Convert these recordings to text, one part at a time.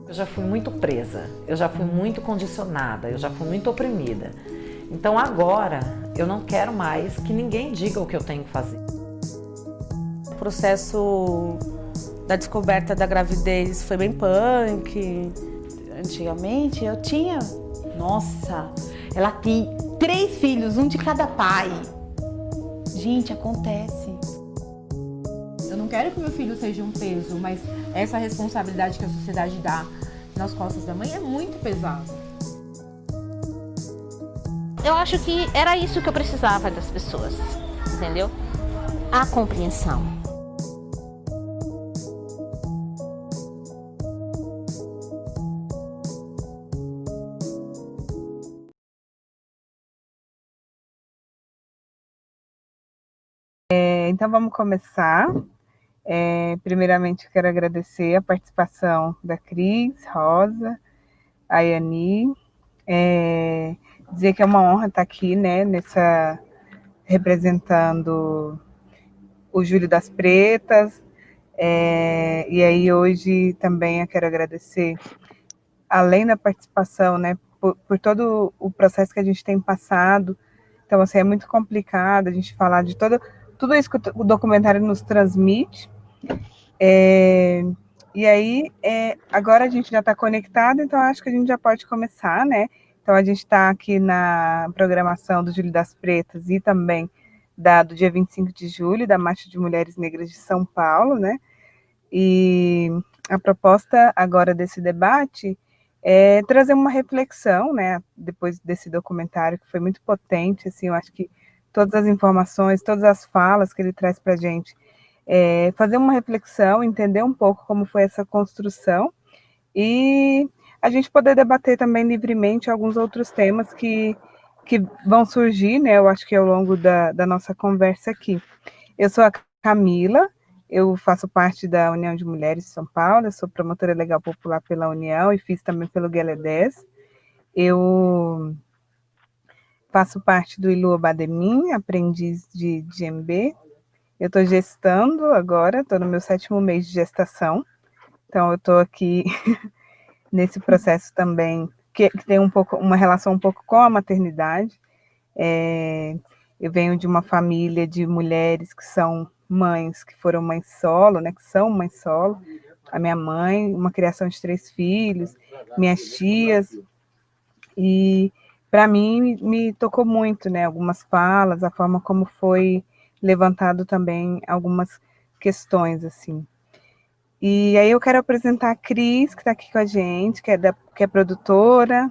Eu já fui muito presa, eu já fui muito condicionada, eu já fui muito oprimida. Então agora eu não quero mais que ninguém diga o que eu tenho que fazer. O processo da descoberta da gravidez foi bem punk. Antigamente eu tinha, nossa, ela tem 3 filhos, um de cada pai. Gente, acontece. Eu não quero que meu filho seja um peso, mas essa responsabilidade que a sociedade dá nas costas da mãe é muito pesada. Eu acho que era isso que eu precisava das pessoas, entendeu? A compreensão. Então vamos começar. Primeiramente eu quero agradecer a participação da Cris, Rosa, a Yani, dizer que é uma honra estar aqui, né, representando o Júlio das Pretas, e aí hoje também eu quero agradecer, além da participação, né, por todo o processo que a gente tem passado. Então, assim, é muito complicado a gente falar de tudo isso que o documentário nos transmite. E aí, agora a gente já está conectado, então acho que a gente já pode começar, né? Então, a gente está aqui na programação do Júlio das Pretas e também do dia 25 de julho, da Marcha de Mulheres Negras de São Paulo, né? E a proposta agora desse debate é trazer uma reflexão, né? Depois desse documentário, que foi muito potente, assim, eu acho que todas as informações, todas as falas que ele traz para a gente, fazer uma reflexão, entender um pouco como foi essa construção e a gente poder debater também livremente alguns outros temas que vão surgir, né? Eu acho que ao longo da nossa conversa aqui. Eu sou a Camila, eu faço parte da União de Mulheres de São Paulo, eu sou promotora legal popular pela União e fiz também pelo Guelé 10. Eu faço parte do Ilu Bademim, aprendiz de djembe. Eu estou gestando agora, estou no meu 7º mês de gestação, então eu estou aqui nesse processo também, que tem uma relação um pouco com a maternidade. Eu venho de uma família de mulheres que são mães, que foram mães solo, né, que são mães solo. A minha mãe, uma criação de 3 filhos, minhas tias, e para mim me tocou muito, né, algumas falas, a forma como foi levantado também algumas questões, assim. E aí eu quero apresentar a Cris, que está aqui com a gente, que é produtora,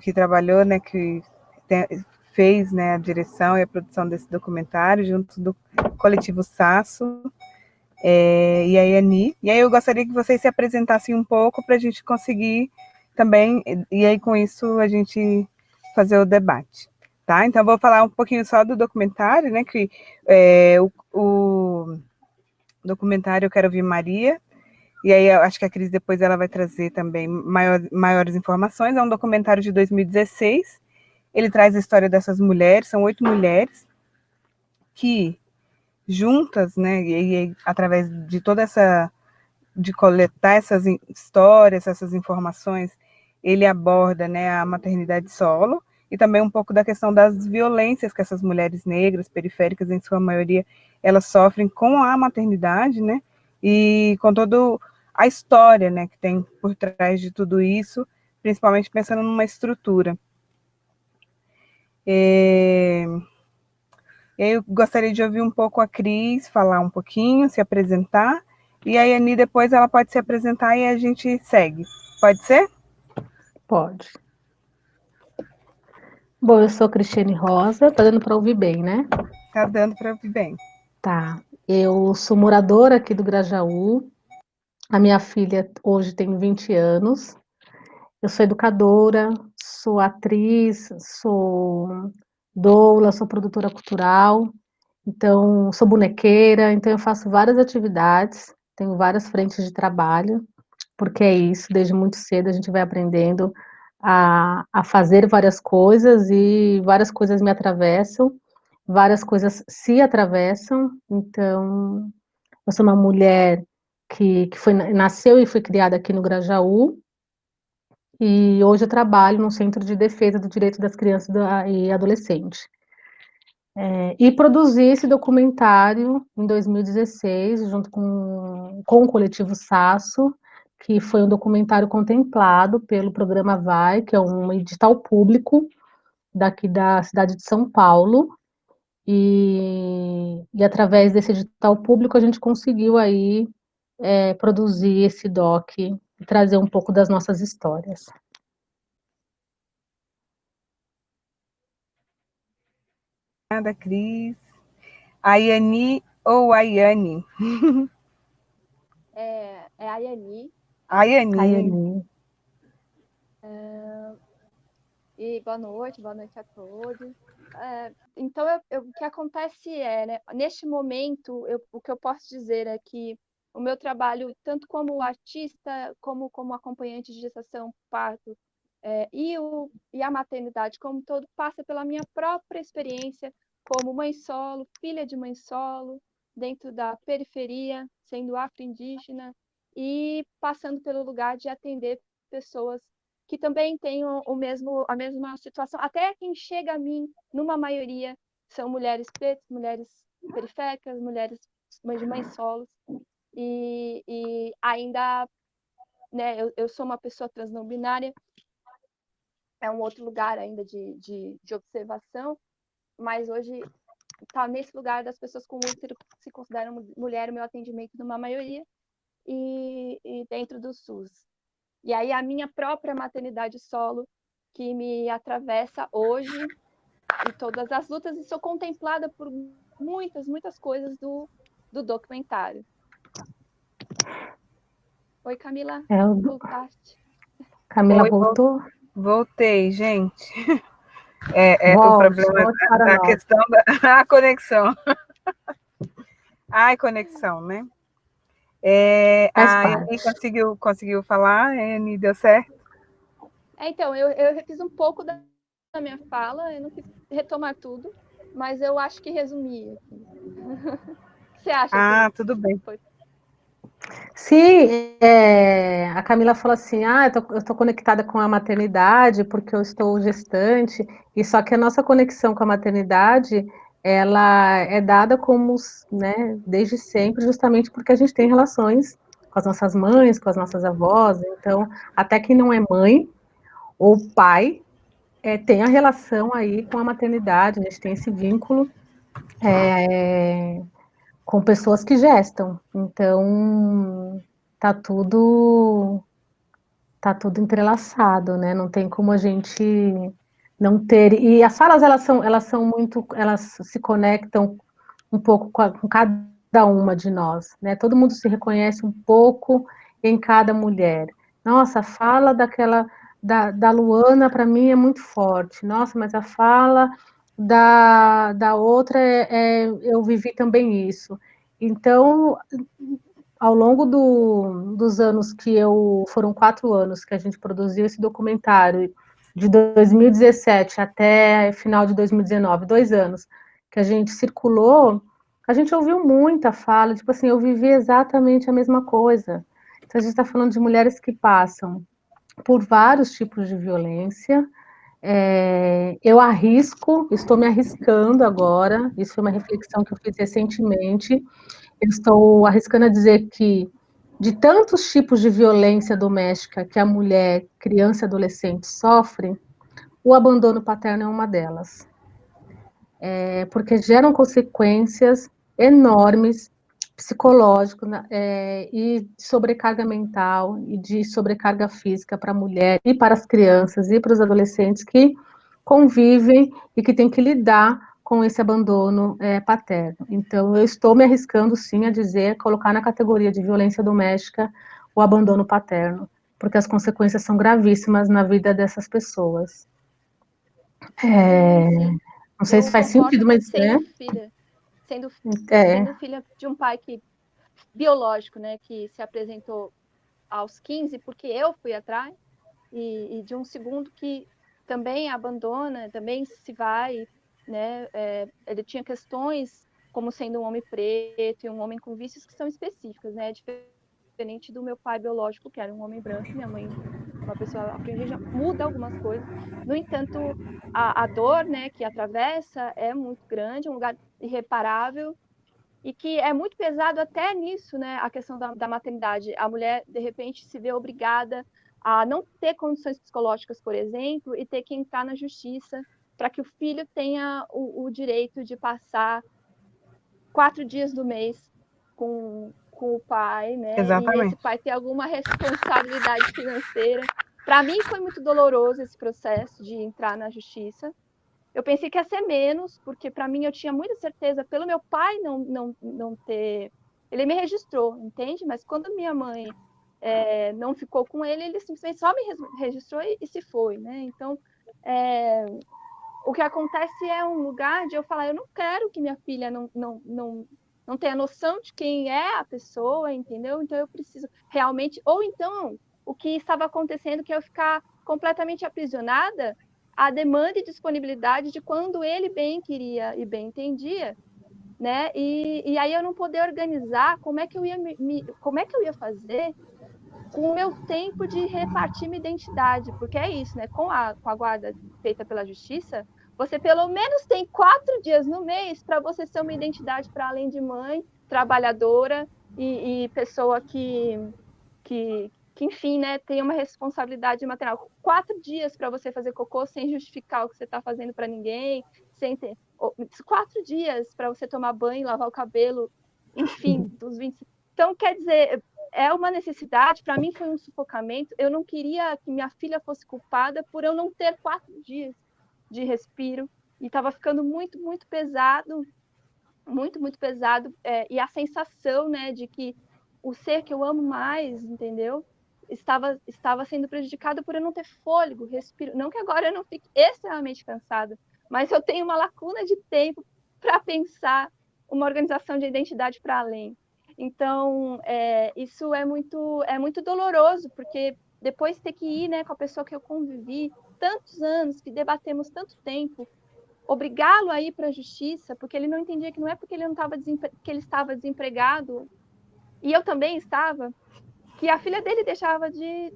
que trabalhou, né, fez, né, a direção e a produção desse documentário, junto do Coletivo Sasso, e a Yani. E aí eu gostaria que vocês se apresentassem um pouco para a gente conseguir também, e aí com isso a gente fazer o debate. Tá? Então eu vou falar um pouquinho só do documentário, né, que o documentário Eu Quero Ouvir Maria, e aí eu acho que a Cris depois ela vai trazer também maiores informações. É um documentário de 2016, ele traz a história dessas mulheres, são 8 mulheres que juntas, né, e através de toda de coletar essas histórias, essas informações, ele aborda, né, a maternidade solo e também um pouco da questão das violências que essas mulheres negras, periféricas, em sua maioria, elas sofrem com a maternidade, né, e com toda a história, né, que tem por trás de tudo isso, principalmente pensando numa estrutura. Eu gostaria de ouvir um pouco a Cris, falar um pouquinho, se apresentar, e a Ani depois ela pode se apresentar e a gente segue. Pode ser? Pode. Bom, eu sou Cristiane Rosa, tá dando para ouvir bem, né? Tá dando para ouvir bem. Tá. Eu sou moradora aqui do Grajaú. A minha filha hoje tem 20 anos. Eu sou educadora, sou atriz, sou doula, sou produtora cultural, então sou bonequeira, então eu faço várias atividades, tenho várias frentes de trabalho, porque é isso, desde muito cedo a gente vai aprendendo a fazer várias coisas e várias coisas me atravessam, várias coisas se atravessam, então eu sou uma mulher nasceu e foi criada aqui no Grajaú, e hoje eu trabalho no Centro de Defesa do Direito das Crianças e Adolescentes. E produzi esse documentário em 2016, junto com o coletivo Sasso, que foi um documentário contemplado pelo programa Vai, que é um edital público daqui da cidade de São Paulo, e através desse edital público a gente conseguiu aí produzir esse doc e trazer um pouco das nossas histórias. Obrigada, Cris. Ayani ou Ayane? É a Ayani. Ayani. E boa noite a todos. Então, o que acontece né, neste momento, o que eu posso dizer é que o meu trabalho, tanto como artista, como acompanhante de gestação, parto, e a maternidade como um todo, passa pela minha própria experiência como mãe solo, filha de mãe solo, dentro da periferia, sendo afro-indígena, e passando pelo lugar de atender pessoas que também tenham a mesma situação. Até quem chega a mim, numa maioria, são mulheres pretas, mulheres periféricas, mulheres de mães solos, e ainda, né, eu sou uma pessoa trans não binária, é um outro lugar ainda de observação, mas hoje está nesse lugar das pessoas com útero que se consideram mulher, o meu atendimento numa maioria, e dentro do SUS. E aí a minha própria maternidade solo, que me atravessa hoje, e todas as lutas, e sou contemplada por muitas coisas do documentário. Oi, Camila, voltaste? Camila voltou? Voltei, gente. O problema para a nós. questão da conexão. Ai, conexão, né? A Annie conseguiu falar? A Annie deu certo? Então, eu refiz um pouco da minha fala, eu não quis retomar tudo, mas eu acho que resumi aqui. O que você acha? Tudo bem. Sim, a Camila falou assim, eu tô conectada com a maternidade porque eu estou gestante, e só que a nossa conexão com a maternidade, ela é dada como, né, desde sempre, justamente porque a gente tem relações com as nossas mães, com as nossas avós, então, até quem não é mãe ou pai, tem a relação aí com a maternidade, a gente tem esse vínculo, com pessoas que gestam. Então, tá tudo entrelaçado, né? Não tem como a gente não ter. E as falas elas são muito, elas se conectam um pouco com cada uma de nós, né? Todo mundo se reconhece um pouco em cada mulher. Nossa, a fala da Luana para mim é muito forte. Nossa, mas a fala da outra eu vivi também isso. Então, ao longo dos anos foram 4 anos que a gente produziu esse documentário, de 2017 até final de 2019, 2 anos, que a gente circulou, a gente ouviu muita fala, tipo assim, eu vivi exatamente a mesma coisa. Então, a gente está falando de mulheres que passam por vários tipos de violência. Eu estou me arriscando agora, isso foi uma reflexão que eu fiz recentemente, eu estou arriscando a dizer que, de tantos tipos de violência doméstica que a mulher, criança e adolescente sofre, o abandono paterno é uma delas. Porque geram consequências enormes, psicológicas, e de sobrecarga mental e de sobrecarga física para a mulher e para as crianças e para os adolescentes que convivem e que têm que lidar com esse abandono paterno. Então, eu estou me arriscando, sim, a dizer, colocar na categoria de violência doméstica o abandono paterno, porque as consequências são gravíssimas na vida dessas pessoas. Não sei se faz sentido, mas... Sendo filha de um pai biológico, né, que se apresentou aos 15, porque eu fui atrás, e de um segundo que também abandona, também se vai, né, ele tinha questões como sendo um homem preto e um homem com vícios que são específicos, né, diferente do meu pai biológico, que era um homem branco, minha mãe uma pessoa afro-indígena, muda algumas coisas. No entanto, a dor, né, que atravessa é muito grande, um lugar irreparável, e que é muito pesado até nisso, né, a questão da maternidade. A mulher, de repente, se vê obrigada a não ter condições psicológicas, por exemplo, e ter que entrar na justiça para que o filho tenha o direito de passar 4 dias do mês com o pai, né? E esse Exatamente. pai ter alguma responsabilidade financeira. Para mim foi muito doloroso esse processo de entrar na justiça. Eu pensei que ia ser menos, porque para mim eu tinha muita certeza, pelo meu pai não ter. Ele me registrou, entende? Mas quando minha mãe não ficou com ele simplesmente só me registrou e se foi, né? Então, o que acontece é um lugar de eu falar, eu não quero que minha filha não tenha noção de quem é a pessoa, entendeu? Então eu preciso realmente, ou então o que estava acontecendo que eu ficar completamente aprisionada à demanda e disponibilidade de quando ele bem queria e bem entendia, né? E aí eu não poder organizar como é que eu ia fazer com o meu tempo de repartir minha identidade, porque é isso, né? Com a guarda feita pela justiça, você pelo menos tem 4 dias no mês para você ser uma identidade para além de mãe, trabalhadora e pessoa que, enfim, né, tem uma responsabilidade maternal. 4 dias para você fazer cocô sem justificar o que você está fazendo para ninguém, sem ter 4 dias para você tomar banho, lavar o cabelo, enfim, dos 20. Então, quer dizer, é uma necessidade, para mim foi um sufocamento. Eu não queria que minha filha fosse culpada por eu não ter 4 dias de respiro, e estava ficando muito, muito pesado, muito, muito pesado, e a sensação, né, de que o ser que eu amo mais, entendeu? Estava sendo prejudicado por eu não ter fôlego, respiro. Não que agora eu não fique extremamente cansada, mas eu tenho uma lacuna de tempo para pensar uma organização de identidade para além. Então, isso é muito doloroso, porque depois ter que ir, né, com a pessoa que eu convivi tantos anos, que debatemos tanto tempo, obrigá-lo a ir para a justiça, porque ele não entendia que não é porque ele não estava que ele estava desempregado, e eu também estava, que a filha dele deixava de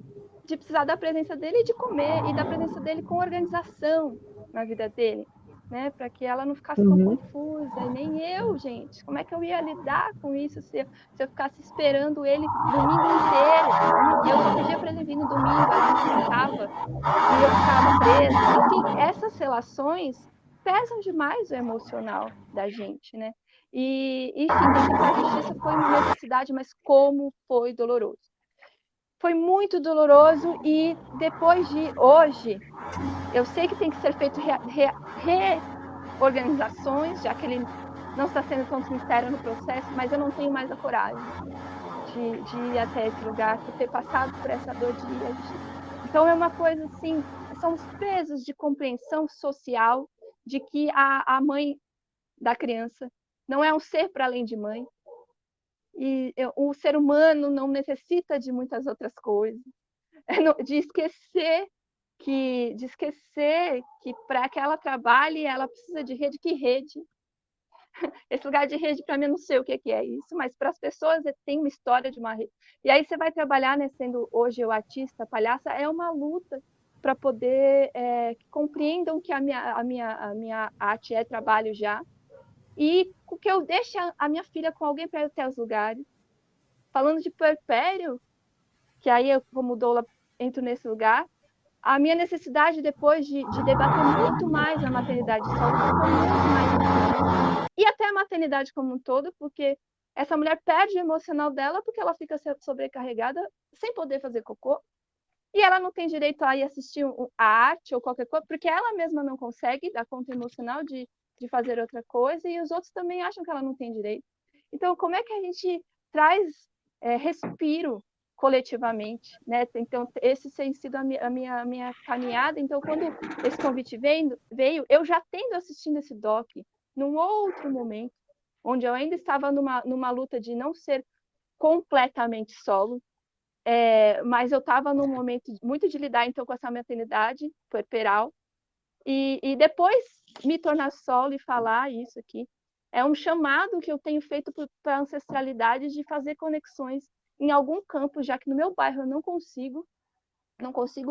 precisar da presença dele e de comer, e da presença dele com organização na vida dele, né? Para que ela não ficasse tão confusa, e nem eu, gente. Como é que eu ia lidar com isso se eu ficasse esperando ele domingo inteiro? Eu só podia para ele vir no domingo, ela não estava, e eu ficava presa. Enfim, essas relações pesam demais o emocional da gente, né? E, enfim, ter que ir para a justiça foi uma necessidade, mas como foi doloroso. Foi muito doloroso, e depois de hoje, eu sei que tem que ser feito reorganizações, já que ele não está sendo tão sincero no processo, mas eu não tenho mais a coragem de ir até esse lugar, por ter passado por essa dor de ir à justiça. Então é uma coisa assim, são os pesos de compreensão social de que a mãe da criança não é um ser para além de mãe, e o ser humano não necessita de muitas outras coisas, de esquecer que para que ela trabalhe, ela precisa de rede. Que rede? Esse lugar de rede, para mim, eu não sei o que é isso, mas para as pessoas tem uma história de uma rede. E aí você vai trabalhar, né, sendo hoje eu artista, palhaça, é uma luta para poder que compreendam que a minha arte é trabalho já, e que eu deixe a minha filha com alguém para ir até os lugares. Falando de puerpério, que aí eu, como doula, entro nesse lugar, a minha necessidade depois de debater muito mais a maternidade solo ficou muito mais importante. E até a maternidade como um todo, porque essa mulher perde o emocional dela porque ela fica sobrecarregada, sem poder fazer cocô, e ela não tem direito a ir assistir a arte ou qualquer coisa, porque ela mesma não consegue dar conta emocional de fazer outra coisa, e os outros também acham que ela não tem direito. Então, como é que a gente traz respiro coletivamente, né? Então, esse tem sido a minha caminhada. Então, quando esse convite veio, eu já tendo assistindo esse doc num outro momento, onde eu ainda estava numa luta de não ser completamente solo, mas eu estava num momento muito de lidar, então, com essa maternidade puerperal, e depois me tornar solo e falar isso aqui. É um chamado que eu tenho feito para a ancestralidade de fazer conexões em algum campo, já que no meu bairro eu não consigo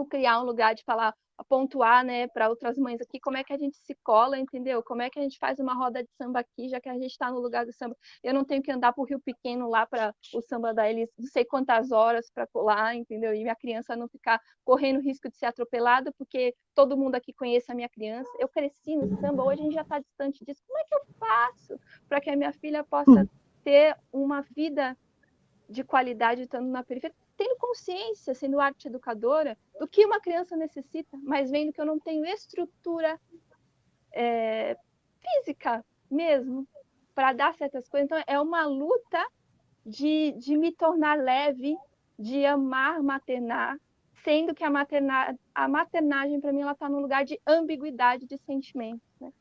criar um lugar de falar, pontuar, né, para outras mães aqui, como é que a gente se cola, entendeu? Como é que a gente faz uma roda de samba aqui, já que a gente está no lugar do samba. Eu não tenho que andar para o Rio Pequeno lá para o samba da Elis, não sei quantas horas para colar, entendeu? E minha criança não ficar correndo risco de ser atropelada, porque todo mundo aqui conhece a minha criança. Eu cresci no samba, hoje a gente já está distante disso. Como é que eu faço para que a minha filha possa ter uma vida de qualidade estando na periferia, tendo consciência, sendo arte educadora, do que uma criança necessita, mas vendo que eu não tenho estrutura física mesmo para dar certas coisas. Então, é uma luta de me tornar leve, de amar maternar, sendo que a maternagem, para mim, ela está num lugar de ambiguidade de sentimentos. Né?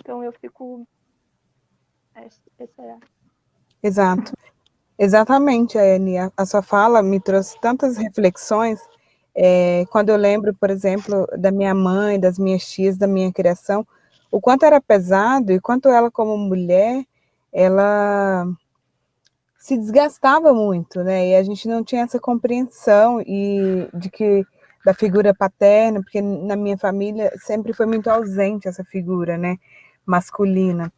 Então, eu fico... Essa é a... Exato. Exatamente, Anne. A sua fala me trouxe tantas reflexões. Quando eu lembro, por exemplo, da minha mãe, das minhas tias, da minha criação, o quanto era pesado e quanto ela, como mulher, ela se desgastava muito, né? E a gente não tinha essa compreensão da figura paterna, porque na minha família sempre foi muito ausente essa figura, né, masculina.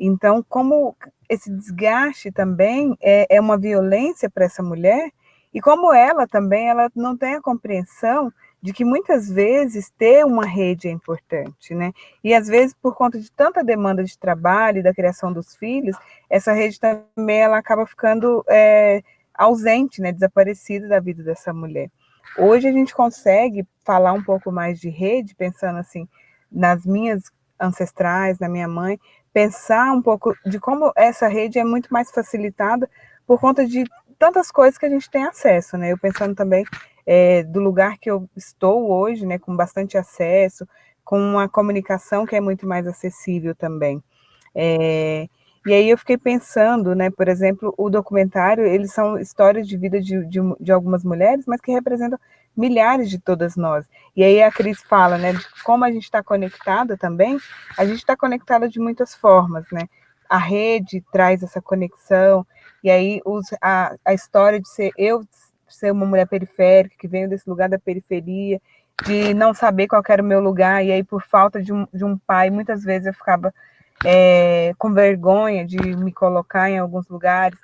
Então, como esse desgaste também é uma violência para essa mulher, e como ela também, ela não tem a compreensão de que muitas vezes ter uma rede é importante, né? E às vezes, por conta de tanta demanda de trabalho e da criação dos filhos, essa rede também ela acaba ficando ausente, né? Desaparecida da vida dessa mulher. Hoje a gente consegue falar um pouco mais de rede, pensando assim, nas minhas ancestrais, na minha mãe, pensar um pouco de como essa rede é muito mais facilitada por conta de tantas coisas que a gente tem acesso, né? Eu pensando também do lugar que eu estou hoje, né, com bastante acesso, com uma comunicação que é muito mais acessível também. E aí eu fiquei pensando, né, por exemplo, o documentário, eles são histórias de vida de algumas mulheres, mas que representam milhares de todas nós. E aí a Cris fala, né, de como a gente está conectada também, a gente está conectada de muitas formas, né? A rede traz essa conexão, e aí a história de ser uma mulher periférica, que veio desse lugar da periferia, de não saber qual era o meu lugar, e aí por falta de um pai, muitas vezes eu ficava com vergonha de me colocar em alguns lugares,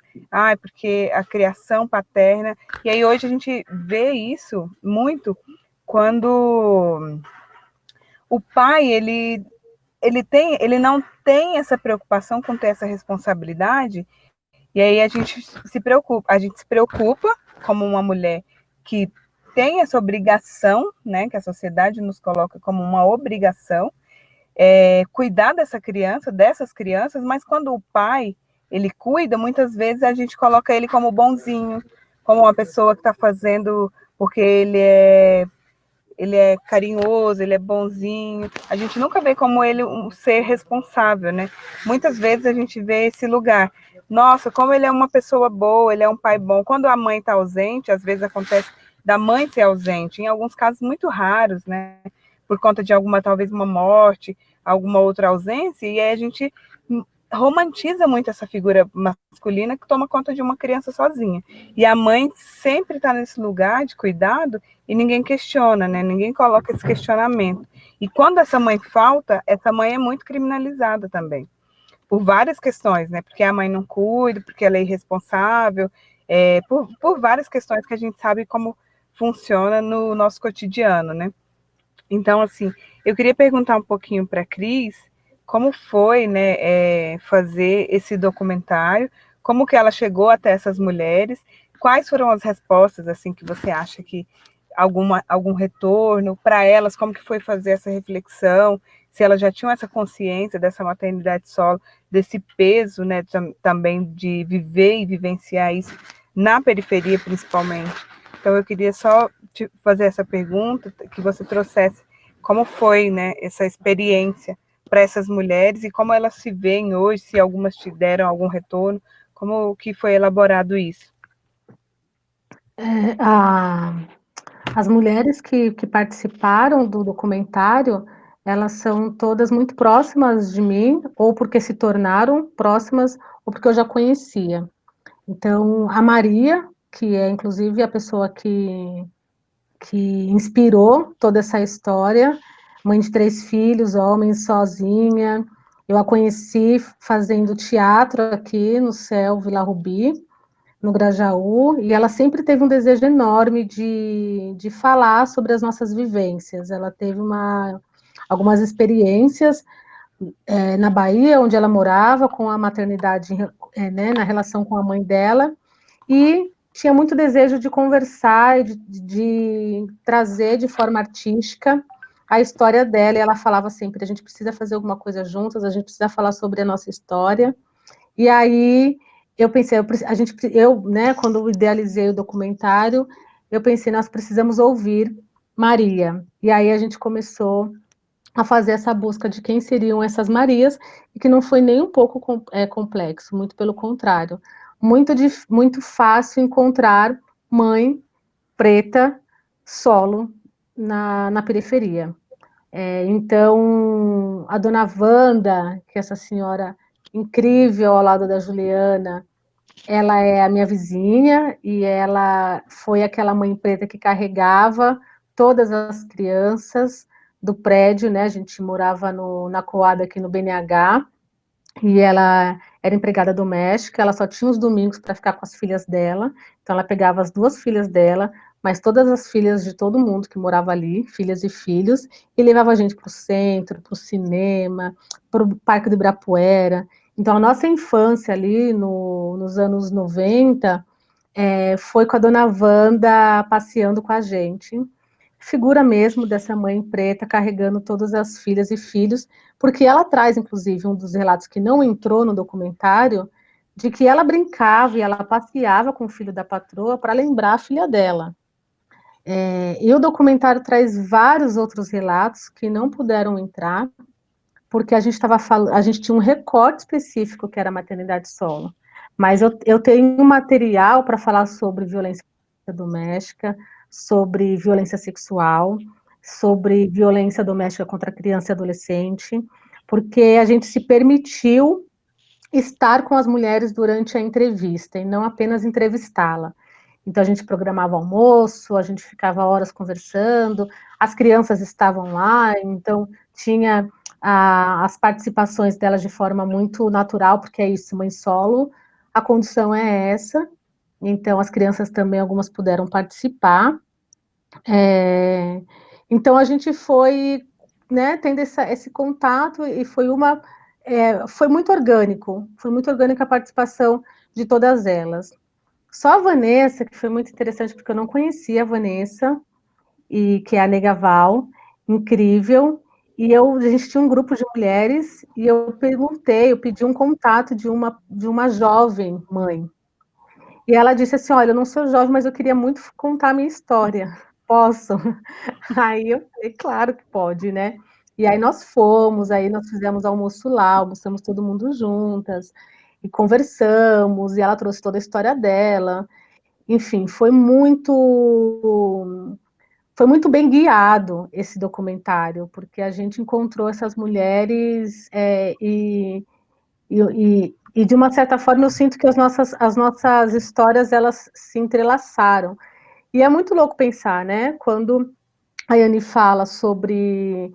porque a criação paterna, e aí hoje a gente vê isso muito quando o pai, ele não tem essa preocupação com ter essa responsabilidade, e aí a gente se preocupa como uma mulher que tem essa obrigação, né, que a sociedade nos coloca como uma obrigação, cuidar dessas crianças, mas quando o pai, ele cuida, muitas vezes a gente coloca ele como bonzinho, como uma pessoa que está fazendo porque ele é carinhoso, ele é bonzinho. A gente nunca vê como ele um ser responsável, né? Muitas vezes a gente vê esse lugar. Nossa, como ele é uma pessoa boa, ele é um pai bom. Quando a mãe está ausente, às vezes acontece da mãe ser ausente, em alguns casos muito raros, né? Por conta de talvez uma morte, alguma outra ausência, e aí a gente romantiza muito essa figura masculina que toma conta de uma criança sozinha. E a mãe sempre está nesse lugar de cuidado e ninguém questiona, né? Ninguém coloca esse questionamento. E quando essa mãe falta, essa mãe é muito criminalizada também, por várias questões, né? Porque a mãe não cuida, porque ela é irresponsável, por várias questões que a gente sabe como funciona no nosso cotidiano, né? Então, assim, eu queria perguntar um pouquinho para a Cris como foi, né, fazer esse documentário, como que ela chegou até essas mulheres, quais foram as respostas, assim, que você acha que algum retorno para elas, como que foi fazer essa reflexão, se elas já tinham essa consciência dessa maternidade solo, desse peso, né, também de viver e vivenciar isso na periferia, principalmente. Então, eu queria só te fazer essa pergunta, que você trouxesse como foi, né, essa experiência para essas mulheres e como elas se veem hoje, se algumas te deram algum retorno, como que foi elaborado isso? As mulheres que participaram do documentário, elas são todas muito próximas de mim, ou porque se tornaram próximas, ou porque eu já conhecia. Então, a Maria, que é inclusive a pessoa que inspirou toda essa história, mãe de 3 filhos, homem, sozinha. Eu a conheci fazendo teatro aqui no CEL Vila Rubi, no Grajaú, e ela sempre teve um desejo enorme de falar sobre as nossas vivências. Ela teve algumas experiências na Bahia, onde ela morava, com a maternidade, né, na relação com a mãe dela, e tinha muito desejo de conversar, de trazer de forma artística a história dela, e ela falava sempre, a gente precisa fazer alguma coisa juntas, a gente precisa falar sobre a nossa história. E aí eu pensei, né, quando eu idealizei o documentário, eu pensei, nós precisamos ouvir Maria. E aí a gente começou a fazer essa busca de quem seriam essas Marias, e que não foi nem um pouco complexo, muito pelo contrário. Muito fácil encontrar mãe preta solo na periferia. Então, a dona Wanda, que é essa senhora incrível ao lado da Juliana, ela é a minha vizinha e ela foi aquela mãe preta que carregava todas as crianças do prédio, né? A gente morava na Coab aqui no BNH, e ela era empregada doméstica, ela só tinha os domingos para ficar com as filhas dela, então ela pegava as 2 filhas dela, mas todas as filhas de todo mundo que morava ali, filhas e filhos, e levava a gente para o centro, para o cinema, para o Parque do Ibirapuera. Então a nossa infância ali, nos anos 90, foi com a dona Wanda passeando com a gente, figura mesmo dessa mãe preta carregando todas as filhas e filhos, porque ela traz, inclusive, um dos relatos que não entrou no documentário, de que ela brincava e ela passeava com o filho da patroa para lembrar a filha dela. E o documentário traz vários outros relatos que não puderam entrar, porque a gente tinha um recorte específico que era a maternidade solo. Mas eu tenho material para falar sobre violência doméstica, sobre violência sexual, sobre violência doméstica contra criança e adolescente, porque a gente se permitiu estar com as mulheres durante a entrevista e não apenas entrevistá-la. Então a gente programava almoço, a gente ficava horas conversando, as crianças estavam lá, então tinha as participações delas de forma muito natural, porque é isso, mãe solo, a condição é essa, então as crianças também, algumas puderam participar. Então a gente foi, né, tendo esse contato, e foi muito orgânica a participação de todas elas. Só a Vanessa, que foi muito interessante, porque eu não conhecia a Vanessa, e que é a Negaval, incrível, e a gente tinha um grupo de mulheres, e eu pedi um contato de uma jovem mãe, e ela disse assim, olha, eu não sou jovem, mas eu queria muito contar a minha história, posso? Aí eu falei, claro que pode, né? E aí nós fomos, aí nós fizemos almoço lá, almoçamos todo mundo juntas, e conversamos, e ela trouxe toda a história dela, enfim, foi muito bem guiado esse documentário, porque a gente encontrou essas mulheres e de uma certa forma eu sinto que as nossas histórias elas se entrelaçaram. E é muito louco pensar, né? Quando a Yane fala sobre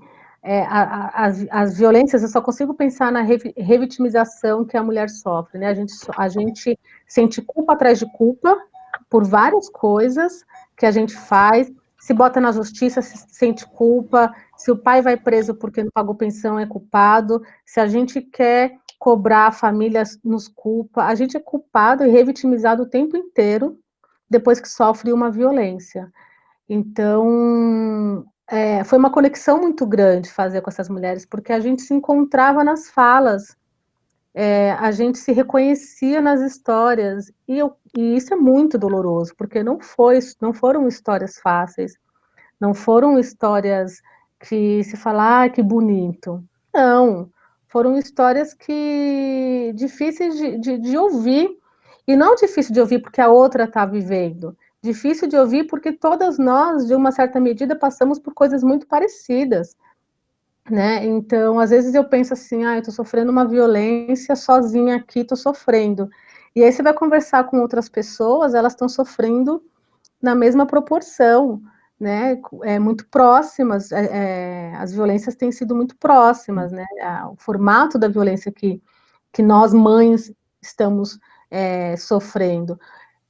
as violências, eu só consigo pensar na revitimização que a mulher sofre, né? A gente sente culpa atrás de culpa por várias coisas que a gente faz, se bota na justiça, se sente culpa, se o pai vai preso porque não pagou pensão, é culpado, se a gente quer cobrar a família, nos culpa, a gente é culpado e revitimizado o tempo inteiro depois que sofre uma violência. Então, foi uma conexão muito grande fazer com essas mulheres, porque a gente se encontrava nas falas, a gente se reconhecia nas histórias, e isso é muito doloroso, porque não foram histórias fáceis, não foram histórias que se fala, ah, que bonito. Não, foram histórias que difíceis de ouvir, e não difícil de ouvir porque a outra está vivendo, difícil de ouvir porque todas nós, de uma certa medida, passamos por coisas muito parecidas, né? Então, às vezes eu penso assim, ah, eu estou sofrendo uma violência sozinha aqui, estou sofrendo. E aí você vai conversar com outras pessoas, elas estão sofrendo na mesma proporção, né? Muito próximas, as violências têm sido muito próximas, né? O formato da violência que nós mães estamos sofrendo,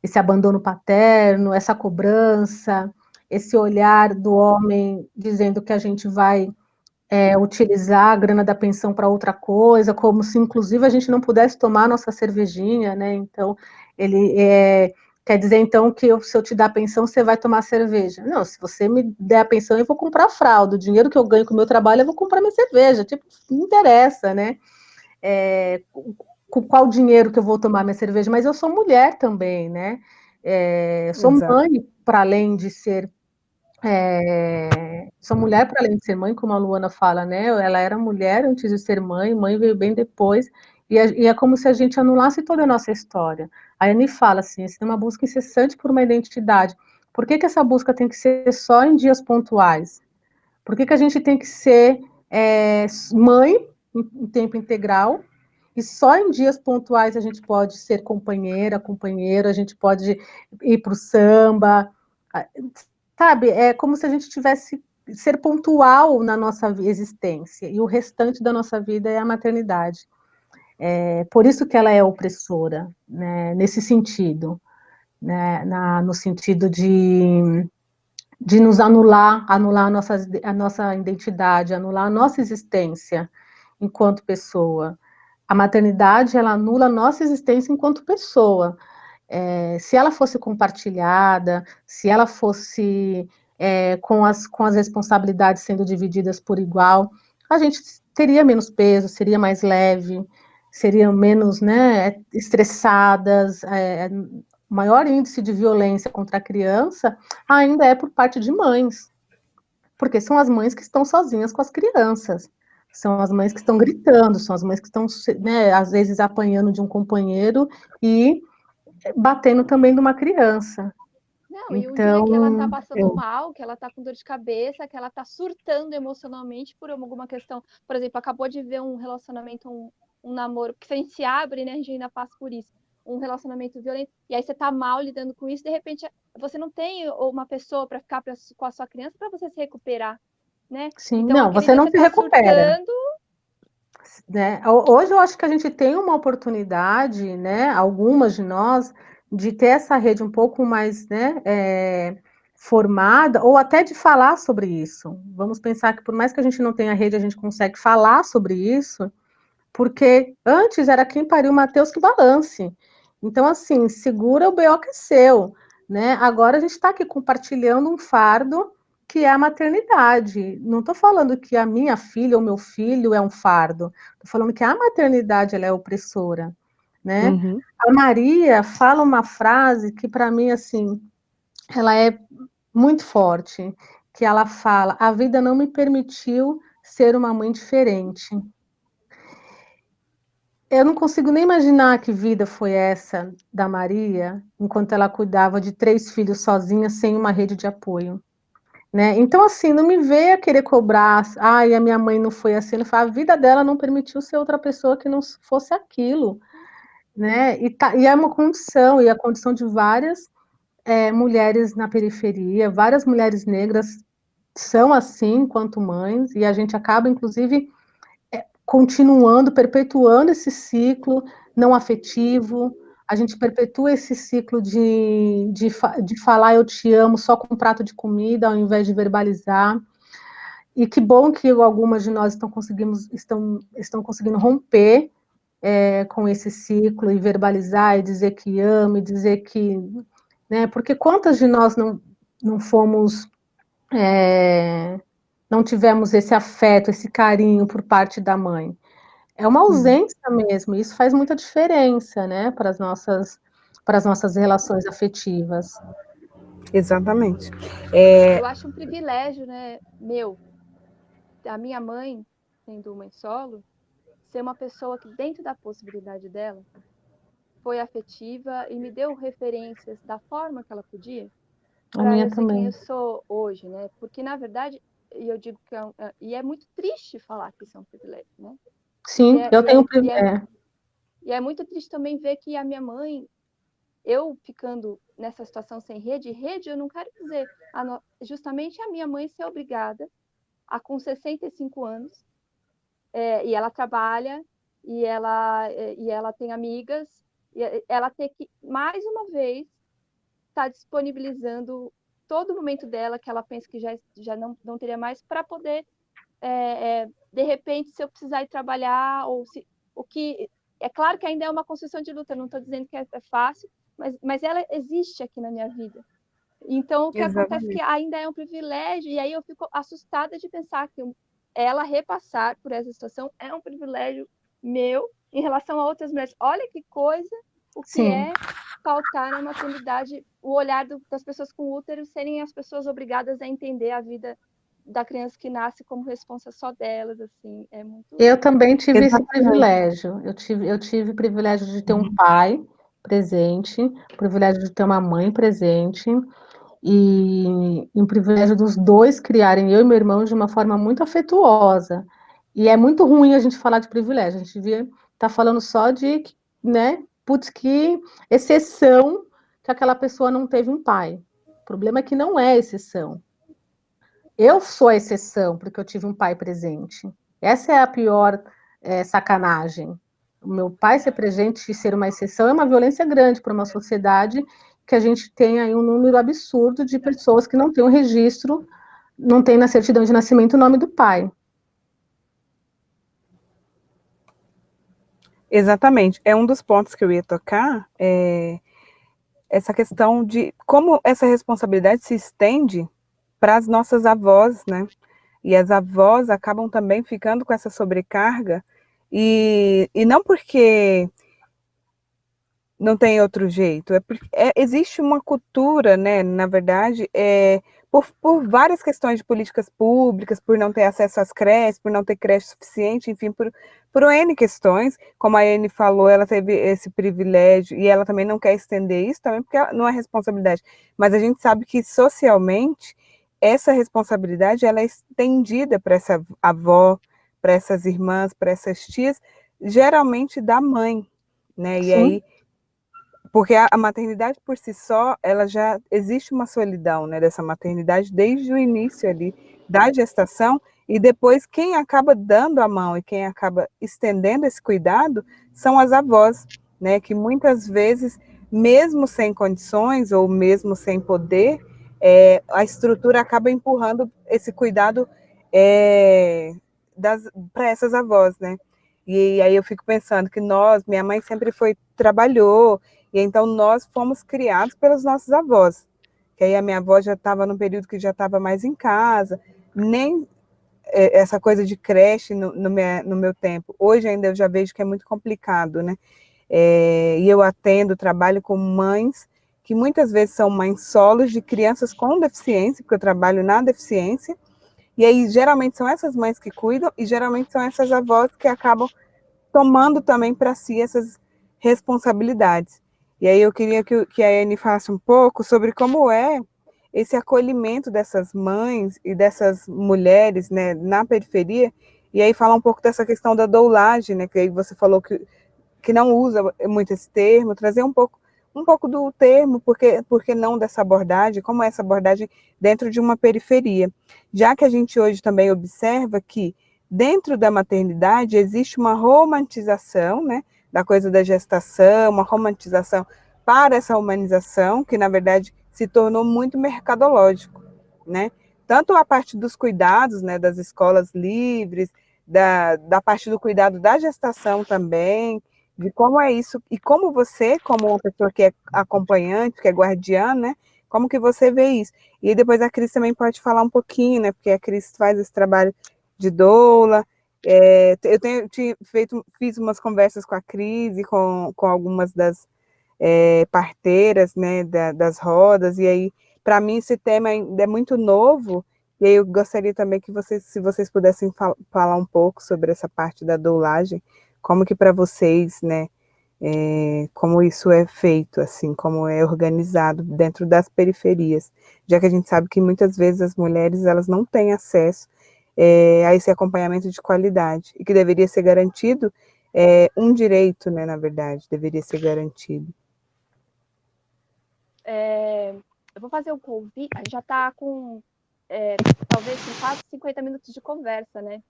esse abandono paterno, essa cobrança, esse olhar do homem dizendo que a gente vai utilizar a grana da pensão para outra coisa, como se inclusive a gente não pudesse tomar nossa cervejinha, né? Então ele quer dizer então que se eu te dar a pensão você vai tomar cerveja? Não, se você me der a pensão eu vou comprar fralda, o dinheiro que eu ganho com o meu trabalho eu vou comprar minha cerveja, tipo, não interessa, né? Com qual dinheiro que eu vou tomar minha cerveja? Mas eu sou mulher também, né? Eu sou Exato. mãe para além de ser sou mulher para além de ser mãe, como a Luana fala, né? Ela era mulher antes de ser mãe, mãe veio bem depois, e é como se a gente anulasse toda a nossa história. A Anne fala assim, é uma busca incessante por uma identidade. Por que essa busca tem que ser só em dias pontuais? Por que a gente tem que ser mãe em tempo integral, e só em dias pontuais a gente pode ser companheira, companheiro, a gente pode ir para o samba, sabe? É como se a gente tivesse ser pontual na nossa existência, e o restante da nossa vida é a maternidade. Por isso que ela é opressora, né? Nesse sentido, né? No sentido de nos anular a nossa identidade, anular a nossa existência enquanto pessoa. A maternidade, ela anula a nossa existência enquanto pessoa. Se ela fosse compartilhada, se ela fosse com as responsabilidades sendo divididas por igual, a gente teria menos peso, seria mais leve, seriam menos, né, estressadas. O maior índice de violência contra a criança ainda é por parte de mães, porque são as mães que estão sozinhas com as crianças. São as mães que estão gritando, são as mães que estão, né, às vezes apanhando de um companheiro e batendo também de uma criança. Não, e um dia que ela tá Então, passando mal, que ela tá com dor de cabeça, que ela tá surtando emocionalmente por alguma questão. Por exemplo, acabou de ver um relacionamento, um namoro, que a gente se abre, né? A gente ainda passa por isso. Um relacionamento violento. E aí você tá mal lidando com isso, de repente você não tem uma pessoa para ficar com a sua criança para você se recuperar, né? sim, Então não, aquele você dia não você se tá recupera, surtando. né? Hoje eu acho que a gente tem uma oportunidade, né, algumas de nós, de ter essa rede um pouco mais, né, formada, ou até de falar sobre isso. Vamos pensar que por mais que a gente não tenha rede, a gente consegue falar sobre isso, porque antes era quem pariu Mateus que balance. Então, assim, segura o BO que é seu, né? Agora a gente está aqui compartilhando um fardo que é a maternidade. Não estou falando que a minha filha ou meu filho é um fardo. Estou falando que a maternidade ela é opressora, né? Uhum. A Maria fala uma frase que para mim assim, ela é muito forte, que ela fala: "A vida não me permitiu ser uma mãe diferente". Eu não consigo nem imaginar que vida foi essa da Maria, enquanto ela cuidava de 3 filhos sozinha, sem uma rede de apoio, né. Então, assim, não me venha querer cobrar: "Ai, a minha mãe não foi assim", ela fala: "A vida dela não permitiu ser outra pessoa que não fosse aquilo", né. E é uma condição, e a condição de várias, mulheres na periferia, várias mulheres negras são assim enquanto mães, e a gente acaba inclusive continuando, perpetuando esse ciclo não afetivo, a gente perpetua esse ciclo de falar eu te amo só com um prato de comida, ao invés de verbalizar. E que bom que algumas de nós estão conseguindo romper com esse ciclo e verbalizar e dizer que ama, e dizer que. Né, porque quantas de nós não fomos. Não tivemos esse afeto, esse carinho por parte da mãe? É uma ausência mesmo, isso faz muita diferença, né, para as nossas relações afetivas. Exatamente. Eu acho um privilégio, né, a minha mãe, sendo mãe solo, ser uma pessoa que, dentro da possibilidade dela, foi afetiva e me deu referências da forma que ela podia A para minha eu ser quem eu também. sou hoje, né? Porque, na verdade, e eu digo que e é muito triste falar que isso é um privilégio, né? E Sim, é, eu e tenho é, pri e é, E é muito triste também ver que a minha mãe, eu ficando nessa situação sem rede, eu não quero dizer justamente a minha mãe ser obrigada a, com 65 anos, e ela trabalha, e ela tem amigas, e ela ter que, mais uma vez, estar disponibilizando todo o momento dela, que ela pensa que já não teria mais, para poder, de repente, se eu precisar ir trabalhar, ou se o que... É claro que ainda é uma construção de luta, não estou dizendo que é fácil, mas ela existe aqui na minha vida. Então, o que acontece é que ainda é um privilégio, e aí eu fico assustada de pensar que ela repassar por essa situação é um privilégio meu em relação a outras mulheres. Olha que coisa, o que é faltar na maternidade, o olhar das pessoas com útero serem as pessoas obrigadas a entender a vida da criança que nasce como responsa só delas, assim, é muito... Eu também tive esse Exatamente. privilégio. Eu tive o privilégio de ter um pai presente, o privilégio de ter uma mãe presente, e o privilégio dos dois criarem eu e meu irmão de uma forma muito afetuosa. E é muito ruim a gente falar de privilégio, a gente devia estar falando só de, né, putz, que exceção que aquela pessoa não teve um pai. O problema é que não é exceção. Eu sou a exceção, porque eu tive um pai presente. Essa é a pior sacanagem. O meu pai ser presente e ser uma exceção é uma violência grande para uma sociedade que a gente tem aí um número absurdo de pessoas que não têm um registro, não tem na certidão de nascimento o nome do pai. Exatamente. É um dos pontos que eu ia tocar, essa questão de como essa responsabilidade se estende para as nossas avós, né? E as avós acabam também ficando com essa sobrecarga, e não porque não tem outro jeito, porque existe uma cultura, né, na verdade, por várias questões de políticas públicas, por não ter acesso às creches, por não ter creche suficiente, enfim, por N questões, como a Anne falou, ela teve esse privilégio, e ela também não quer estender isso, também porque não é responsabilidade, mas a gente sabe que socialmente, essa responsabilidade, ela é estendida para essa avó, para essas irmãs, para essas tias, geralmente da mãe, né, e aí porque a maternidade por si só, ela já existe uma solidão, né, dessa maternidade desde o início ali da gestação, e depois quem acaba dando a mão e quem acaba estendendo esse cuidado são as avós, né, que muitas vezes, mesmo sem condições ou mesmo sem poder, a estrutura acaba empurrando esse cuidado para essas avós, né. E aí eu fico pensando que minha mãe sempre trabalhou, e então nós fomos criados pelos nossos avós, que aí a minha avó já estava num período que já estava mais em casa, nem essa coisa de creche no meu tempo. Hoje ainda eu já vejo que é muito complicado, né? E eu trabalho com mães que muitas vezes são mães solos de crianças com deficiência, porque eu trabalho na deficiência, e aí geralmente são essas mães que cuidam, e geralmente são essas avós que acabam tomando também para si essas responsabilidades. E aí eu queria que a Anne falasse um pouco sobre como é esse acolhimento dessas mães e dessas mulheres, né, na periferia, e aí falar um pouco dessa questão da doulagem, né, que aí você falou que não usa muito esse termo, trazer um pouco do termo, porque não dessa abordagem, como é essa abordagem dentro de uma periferia. Já que a gente hoje também observa que dentro da maternidade existe uma romantização, né, da coisa da gestação, uma romantização para essa humanização, que na verdade se tornou muito mercadológico, né? Tanto a parte dos cuidados, né, das escolas livres, da parte do cuidado da gestação também, de como é isso, e como você, como uma pessoa que é acompanhante, que é guardiã, né, como que você vê isso? E aí depois a Cris também pode falar um pouquinho, né, porque a Cris faz esse trabalho de doula. Fiz umas conversas com a Cris e com algumas das parteiras, né, das rodas, e aí, para mim, esse tema ainda é muito novo, e aí eu gostaria também que se vocês pudessem falar um pouco sobre essa parte da doulagem, como que para vocês, né, como isso é feito, assim, como é organizado dentro das periferias, já que a gente sabe que muitas vezes as mulheres, elas não têm acesso a esse acompanhamento de qualidade, e que deveria ser garantido um direito, né, na verdade, deveria ser garantido. Eu vou fazer um convite, a gente já está com talvez quase 50 minutos de conversa, né?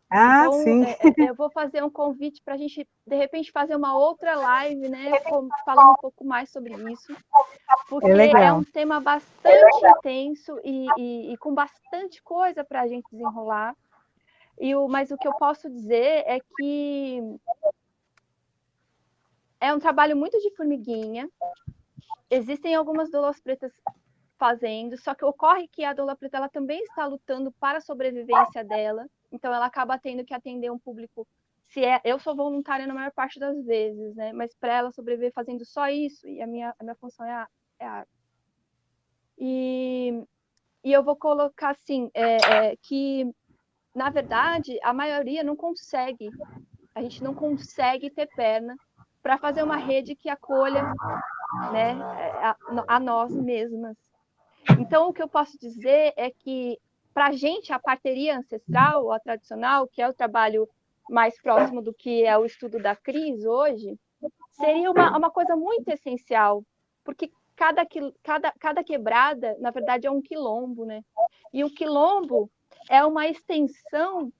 Ah, Então, sim. eu vou fazer um convite para a gente, de repente, fazer uma outra live, né? Falando um pouco mais sobre isso, porque é um tema bastante intenso e com bastante coisa para a gente desenrolar. Mas o que eu posso dizer é que é um trabalho muito de formiguinha. Existem algumas doulas pretas fazendo, só que ocorre que a doula preta ela também está lutando para a sobrevivência dela, então ela acaba tendo que atender um público. Eu sou voluntária na maior parte das vezes, né? Mas para ela sobreviver fazendo só isso, e a minha função é a arte. E eu vou colocar assim, que na verdade a maioria não consegue, a gente não consegue ter perna para fazer uma rede que acolha, né, a nós mesmas. Então, o que eu posso dizer é que, para a gente, a parteria ancestral, a tradicional, que é o trabalho mais próximo do que é o estudo da crise hoje, seria uma coisa muito essencial, porque cada quebrada, na verdade, é um quilombo, né? E o quilombo é uma extensão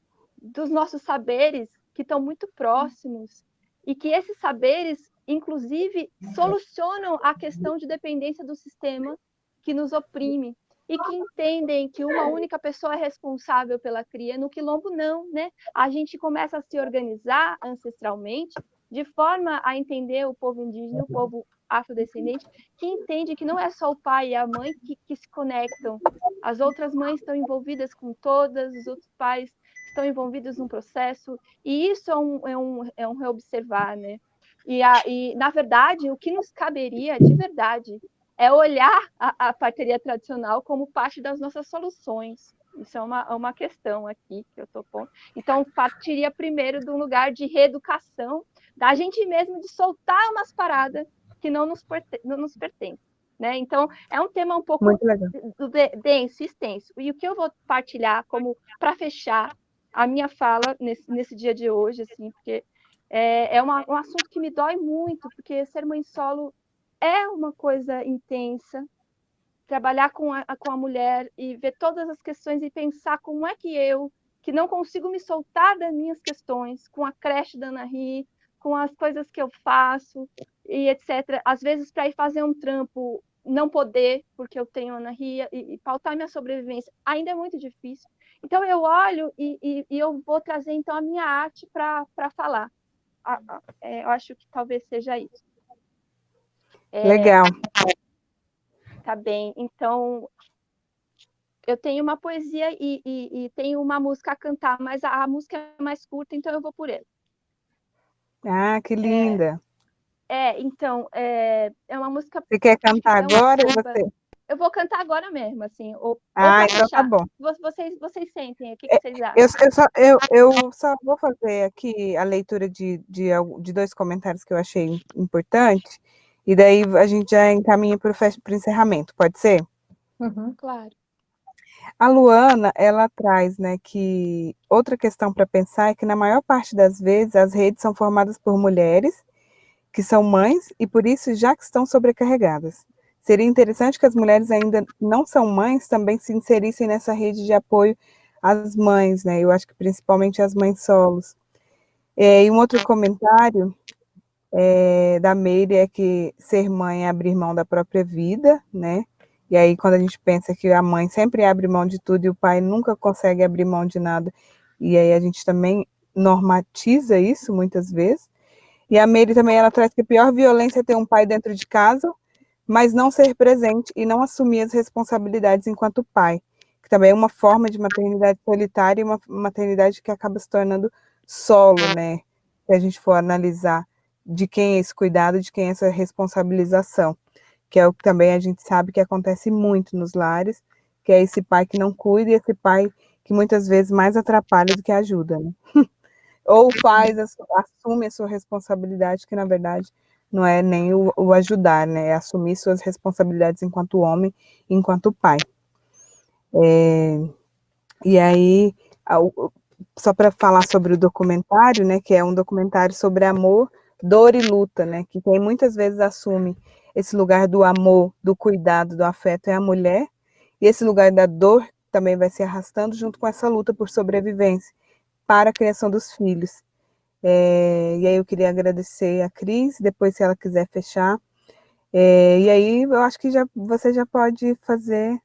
dos nossos saberes que estão muito próximos e que esses saberes, inclusive, solucionam a questão de dependência do sistema que nos oprime e que entendem que uma única pessoa é responsável pela cria. No quilombo, não, né? A gente começa a se organizar ancestralmente de forma a entender o povo indígena, o povo afrodescendente, que entende que não é só o pai e a mãe que se conectam. As outras mães estão envolvidas com todas, os outros pais estão envolvidos no processo, e isso é um reobservar, né? E, na verdade, o que nos caberia, de verdade, é olhar a parteria tradicional como parte das nossas soluções. Isso é uma questão aqui que eu estou pondo. Então, partiria primeiro de um lugar de reeducação, da gente mesmo de soltar umas paradas que não nos pertencem. Né? Então, é um tema um pouco denso, extenso. E o que eu vou partilhar como para fechar a minha fala nesse dia de hoje, assim, porque é um assunto que me dói muito, porque ser mãe solo é uma coisa intensa. Trabalhar com a mulher e ver todas as questões e pensar como é que não consigo me soltar das minhas questões, com a creche da Ana Ri, com as coisas que eu faço, e etc. Às vezes, para ir fazer um trampo, não poder, porque eu tenho Ana Ri, e pautar minha sobrevivência, ainda é muito difícil. Então, eu olho e eu vou trazer, então, a minha arte para falar. Eu acho que talvez seja isso. Legal. Tá bem, então eu tenho uma poesia e tenho uma música a cantar, mas a música é mais curta, então eu vou por ela. Ah, que linda. Então, é uma música... Você quer cantar agora ou você? Eu vou cantar agora mesmo, assim, ou então fechar. tá bom. Vocês sentem, o que vocês acham? Eu só vou fazer aqui a leitura de 2 comentários que eu achei importante, e daí a gente já encaminha para o encerramento, pode ser? Uhum. Claro. A Luana, ela traz, né, que outra questão para pensar é que na maior parte das vezes as redes são formadas por mulheres que são mães e por isso já que estão sobrecarregadas. Seria interessante que as mulheres ainda não são mães também se inserissem nessa rede de apoio às mães, né? Eu acho que principalmente as mães solos. E um outro comentário da Meire é que ser mãe é abrir mão da própria vida, né? E aí, quando a gente pensa que a mãe sempre abre mão de tudo e o pai nunca consegue abrir mão de nada, e aí a gente também normatiza isso muitas vezes. E a Meire também, ela traz que a pior violência é ter um pai dentro de casa, mas não ser presente e não assumir as responsabilidades enquanto pai, que também é uma forma de maternidade solitária e uma maternidade que acaba se tornando solo, né? Se a gente for analisar de quem é esse cuidado, de quem é essa responsabilização, que é o que também a gente sabe que acontece muito nos lares, que é esse pai que não cuida e esse pai que muitas vezes mais atrapalha do que ajuda, né? Ou assume a sua responsabilidade, que na verdade não é nem o ajudar, né? É assumir suas responsabilidades enquanto homem, enquanto pai. E aí, só para falar sobre o documentário, né, que é um documentário sobre amor, dor e luta, né, que tem muitas vezes assume esse lugar do amor, do cuidado, do afeto é a mulher, e esse lugar da dor também vai se arrastando junto com essa luta por sobrevivência para a criação dos filhos. E aí eu queria agradecer a Cris, depois se ela quiser fechar. E aí eu acho que você já pode fazer,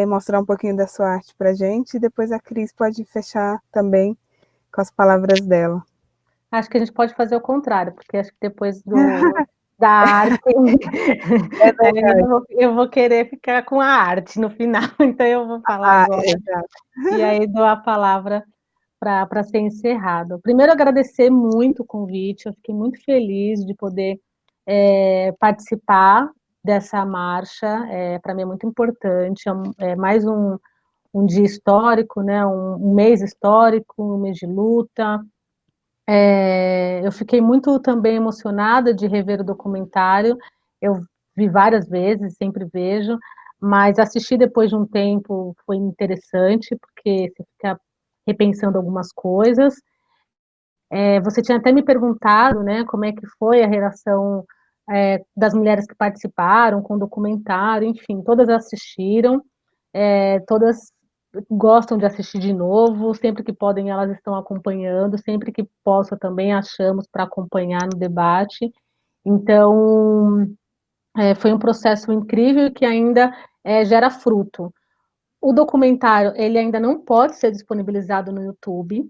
mostrar um pouquinho da sua arte para a gente, e depois a Cris pode fechar também com as palavras dela. Acho que a gente pode fazer o contrário, porque acho que depois da arte, É verdade. eu vou querer ficar com a arte no final, então eu vou falar agora, Exato. e aí dou a palavra para ser encerrado. Primeiro, agradecer muito o convite, eu fiquei muito feliz de poder participar dessa marcha, para mim é muito importante, é mais um dia histórico, né, um mês histórico, um mês de luta. Eu fiquei muito também emocionada de rever o documentário, eu vi várias vezes, sempre vejo, mas assistir depois de um tempo foi interessante, porque você fica repensando algumas coisas. Você tinha até me perguntado, né, como é que foi a relação das mulheres que participaram com o documentário, enfim, todas assistiram, todas gostam de assistir de novo, sempre que podem elas estão acompanhando, sempre que possam também achamos para acompanhar no debate. Então, foi um processo incrível que ainda gera fruto. O documentário, ele ainda não pode ser disponibilizado no YouTube,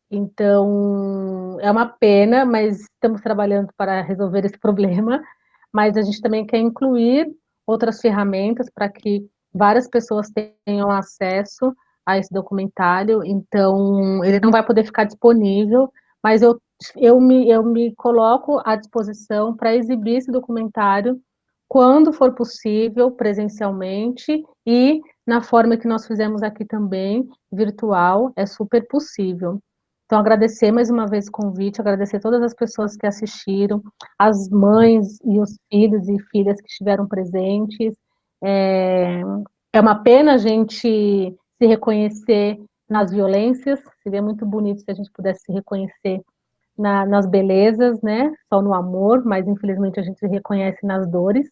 então é uma pena, mas estamos trabalhando para resolver esse problema, mas a gente também quer incluir outras ferramentas para que várias pessoas tenham acesso a esse documentário, então ele não vai poder ficar disponível, mas eu me coloco à disposição para exibir esse documentário quando for possível, presencialmente, e na forma que nós fizemos aqui também, virtual, é super possível. Então, agradecer mais uma vez o convite, agradecer todas as pessoas que assistiram, as mães e os filhos e filhas que estiveram presentes. É, é uma pena a gente se reconhecer nas violências, seria muito bonito se a gente pudesse se reconhecer nas belezas, né? Só no amor, mas infelizmente a gente se reconhece nas dores,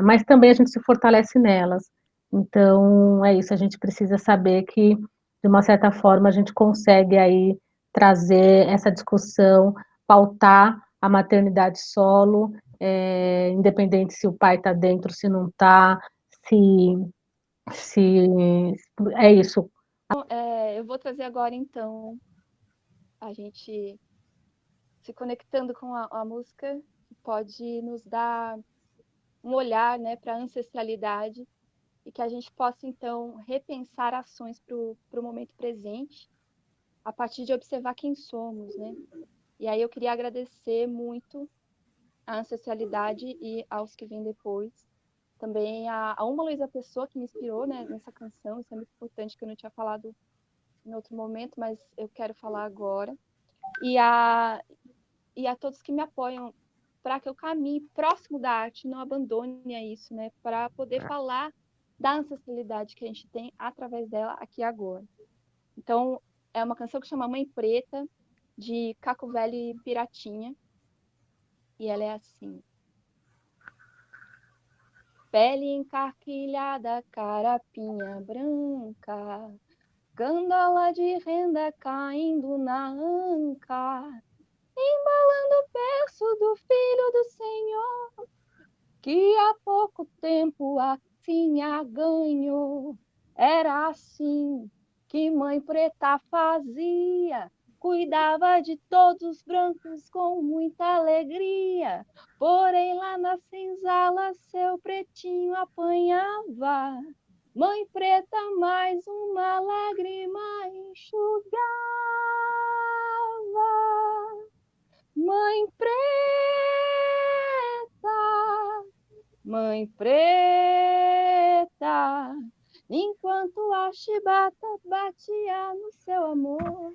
mas também a gente se fortalece nelas. Então, é isso, a gente precisa saber que, de uma certa forma, a gente consegue aí trazer essa discussão, pautar a maternidade solo, independente se o pai está dentro, se não está, se, se é isso. Eu vou trazer agora, então, a gente se conectando com a música, que pode nos dar um olhar, né, para a ancestralidade e que a gente possa, então, repensar ações para o momento presente, a partir de observar quem somos, né? E aí eu queria agradecer muito à ancestralidade e aos que vêm depois. Também a uma Luísa Pessoa, que me inspirou, né, nessa canção, isso é muito importante, que eu não tinha falado em outro momento, mas eu quero falar agora. E a todos que me apoiam para que eu caminhe próximo da arte, não abandone isso, né, para poder falar da ancestralidade que a gente tem através dela aqui agora. Então, é uma canção que chama Mãe Preta, de Caco Velho e Piratinha, e ela é assim: pele encarquilhada, carapinha branca, gandola de renda caindo na anca, embalando o berço do filho do Senhor, que há pouco tempo assim a ganhou. Era assim que Mãe Preta fazia, cuidava de todos os brancos com muita alegria. Porém, lá na senzala, seu pretinho apanhava. Mãe Preta, mais uma lágrima enxugava. Mãe Preta, Mãe Preta, enquanto a chibata batia no seu amor,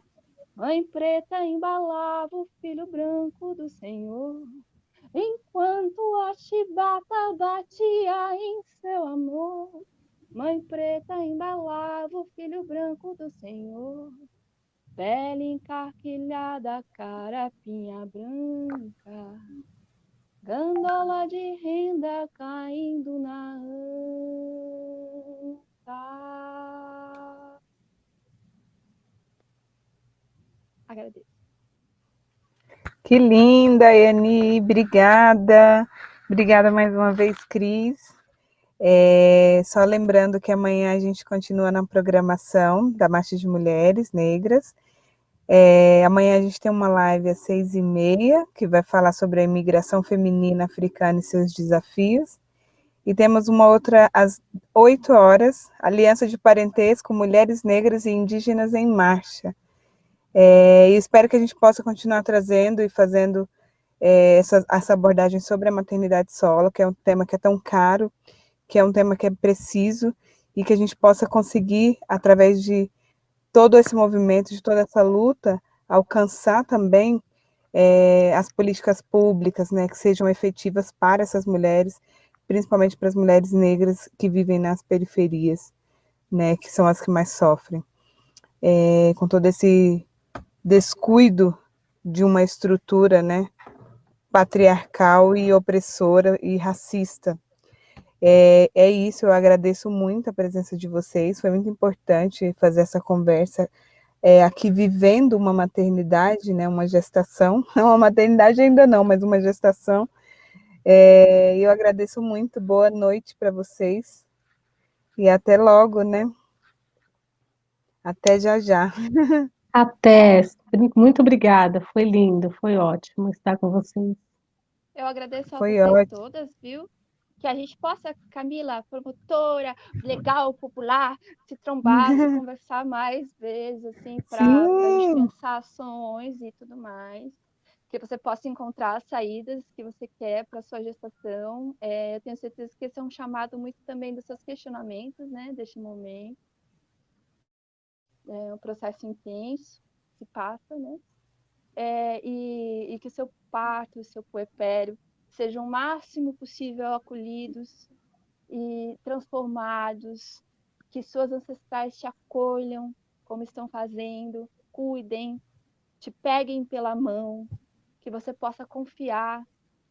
Mãe Preta embalava o filho branco do Senhor. Enquanto a chibata batia em seu amor, Mãe Preta embalava o filho branco do Senhor. pele encarquilhada, carapinha branca, gândola de renda caindo na anta. Agradeço. Que linda, Eni, obrigada. Obrigada mais uma vez, Cris. Só lembrando que amanhã a gente continua na programação da Marcha de Mulheres Negras. Amanhã a gente tem uma live às 6h30, que vai falar sobre a imigração feminina africana e seus desafios. E temos uma outra às 8 horas, Aliança de Parentesco, Mulheres Negras e Indígenas em Marcha. E espero que a gente possa continuar trazendo e fazendo essa abordagem sobre a maternidade solo, que é um tema que é tão caro, que é um tema que é preciso, e que a gente possa conseguir, através de todo esse movimento, de toda essa luta, alcançar também as políticas públicas, né, que sejam efetivas para essas mulheres, principalmente para as mulheres negras que vivem nas periferias, né, que são as que mais sofrem. Com todo esse descuido de uma estrutura, né, patriarcal e opressora e racista. É isso, eu agradeço muito a presença de vocês, foi muito importante fazer essa conversa aqui vivendo uma maternidade, né, uma gestação, não uma maternidade ainda não, mas uma gestação. Eu agradeço muito, boa noite para vocês e até logo, né? Até já já. Até, muito obrigada, foi lindo, foi ótimo estar com vocês. Eu agradeço a Foi vocês ótimo. todas, viu? Que a gente possa, Camila, promotora, legal, popular, se trombar, se conversar mais vezes, assim, para a gente Sim, pensar ações e tudo mais. Que você possa encontrar as saídas que você quer para a sua gestação. Eu tenho certeza que esse é um chamado muito também dos seus questionamentos, né, deste momento. É um processo intenso, se passa, né? E que o seu parto, o seu puerpério sejam o máximo possível acolhidos e transformados, que suas ancestrais te acolham como estão fazendo, cuidem, te peguem pela mão, que você possa confiar,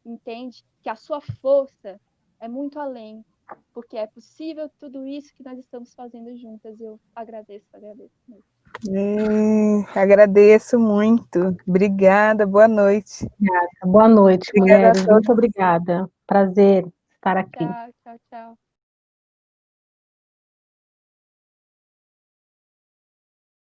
entende? Que a sua força é muito além, porque é possível tudo isso que nós estamos fazendo juntas. Eu agradeço mesmo. agradeço muito. Obrigada, boa noite. Boa noite, Obrigada a mulheres, todos. muito obrigada. Prazer estar aqui. Tchau.